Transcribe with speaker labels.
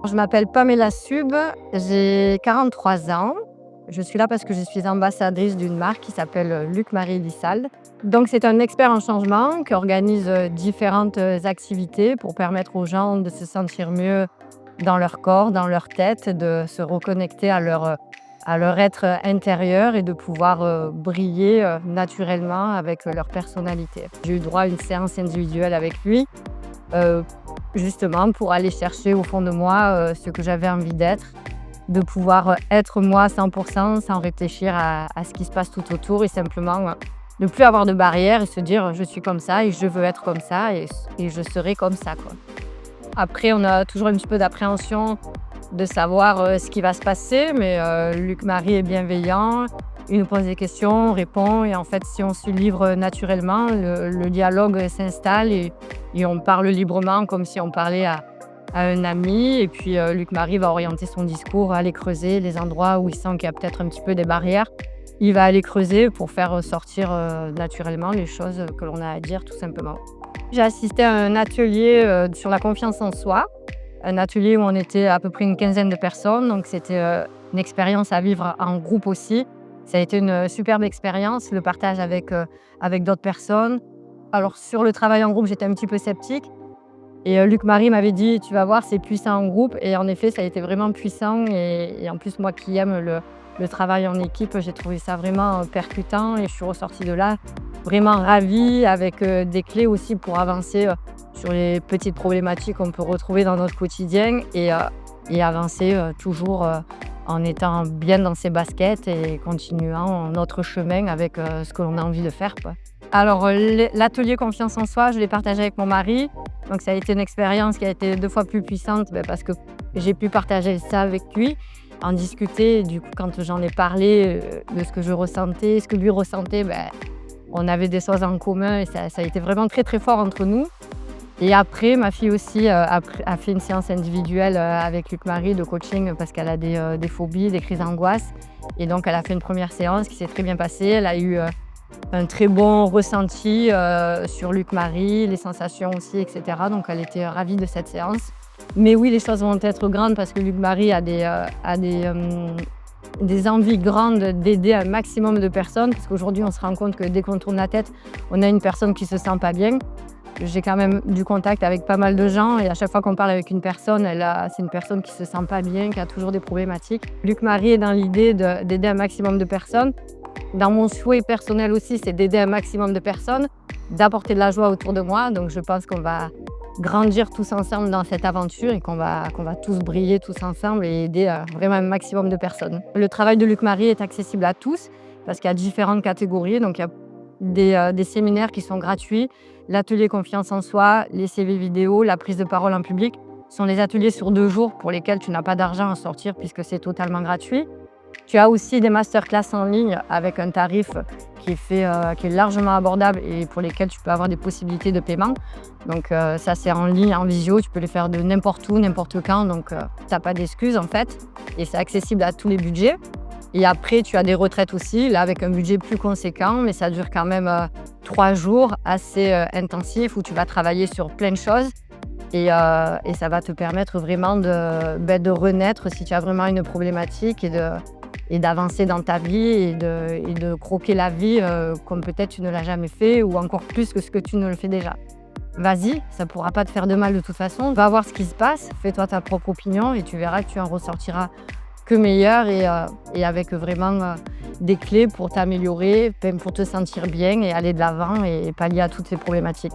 Speaker 1: Je m'appelle Pamela Sub, j'ai 43 ans. Je suis là parce que je suis ambassadrice d'une marque qui s'appelle Luc Marie Elissalde. Donc c'est un expert en changement qui organise différentes activités pour permettre aux gens de se sentir mieux dans leur corps, dans leur tête, de se reconnecter à leur être intérieur et de pouvoir briller naturellement avec leur personnalité. J'ai eu droit à une séance individuelle avec lui. euh, Justement pour aller chercher au fond de moi ce que j'avais envie d'être, de pouvoir être moi à 100% sans réfléchir à ce qui se passe tout autour et simplement ne plus avoir de barrières et se dire je suis comme ça et je veux être comme ça et je serai comme ça, quoi. Après, on a toujours un petit peu d'appréhension de savoir ce qui va se passer, mais Luc Marie est bienveillant, il nous pose des questions, on répond et en fait, si on se livre naturellement, le dialogue s'installe et on parle librement comme si on parlait à un ami. Et puis Luc Marie va orienter son discours, aller creuser les endroits où il sent qu'il y a peut-être un petit peu des barrières. Il va aller creuser pour faire sortir naturellement les choses que l'on a à dire, tout simplement. J'ai assisté à un atelier sur la confiance en soi, un atelier où on était à peu près une quinzaine de personnes. Donc c'était une expérience à vivre en groupe aussi. Ça a été une superbe expérience, le partage avec d'autres personnes. Alors sur le travail en groupe, j'étais un petit peu sceptique. Et Luc Marie m'avait dit: «Tu vas voir, c'est puissant en groupe» et en effet, ça a été vraiment puissant et en plus, moi qui aime le travail en équipe, j'ai trouvé ça vraiment percutant et je suis ressortie de là vraiment ravie avec des clés aussi pour avancer sur les petites problématiques qu'on peut retrouver dans notre quotidien et avancer toujours en étant bien dans ses baskets et continuant notre chemin avec ce que l'on a envie de faire, quoi. Alors l'atelier confiance en soi, je l'ai partagé avec mon mari. Donc ça a été une expérience qui a été 2 fois plus puissante, parce que j'ai pu partager ça avec lui, en discuter. Du coup, quand j'en ai parlé de ce que je ressentais, ce que lui ressentait, on avait des choses en commun et ça a été vraiment très, très fort entre nous. Et après, ma fille aussi a fait une séance individuelle avec Luc Marie de coaching parce qu'elle a des phobies, des crises d'angoisse. Et donc, elle a fait une première séance qui s'est très bien passée. Elle a eu un très bon ressenti sur Luc Marie, les sensations aussi, etc. Donc, elle était ravie de cette séance. Mais oui, les choses vont être grandes parce que Luc Marie a des envies grandes d'aider un maximum de personnes. Parce qu'aujourd'hui, on se rend compte que dès qu'on tourne la tête, on a une personne qui ne se sent pas bien. J'ai quand même du contact avec pas mal de gens et à chaque fois qu'on parle avec une personne, c'est une personne qui se sent pas bien, qui a toujours des problématiques. Luc Marie est dans l'idée d'aider un maximum de personnes. Dans mon souhait personnel aussi, c'est d'aider un maximum de personnes, d'apporter de la joie autour de moi. Donc je pense qu'on va grandir tous ensemble dans cette aventure et qu'on va tous briller tous ensemble et aider vraiment un maximum de personnes. Le travail de Luc Marie est accessible à tous parce qu'il y a différentes catégories. Donc il y a des séminaires qui sont gratuits, l'atelier confiance en soi, les CV vidéo, la prise de parole en public. Ce sont des ateliers sur 2 jours pour lesquels tu n'as pas d'argent à sortir puisque c'est totalement gratuit. Tu as aussi des masterclass en ligne avec un tarif qui est largement abordable et pour lesquels tu peux avoir des possibilités de paiement. Donc ça, c'est en ligne, en visio, tu peux les faire de n'importe où, n'importe quand. Donc tu n'as pas d'excuses en fait et c'est accessible à tous les budgets. Et après, tu as des retraites aussi, là avec un budget plus conséquent, mais ça dure quand même 3 jours assez intensifs où tu vas travailler sur plein de choses. Et ça va te permettre vraiment de renaître si tu as vraiment une problématique et d'avancer dans ta vie et de croquer la vie comme peut-être tu ne l'as jamais fait ou encore plus que ce que tu ne le fais déjà. Vas-y, ça ne pourra pas te faire de mal de toute façon. Va voir ce qui se passe, fais-toi ta propre opinion et tu verras que tu en ressortiras que meilleur et avec vraiment des clés pour t'améliorer, pour te sentir bien et aller de l'avant et pallier à toutes ces problématiques.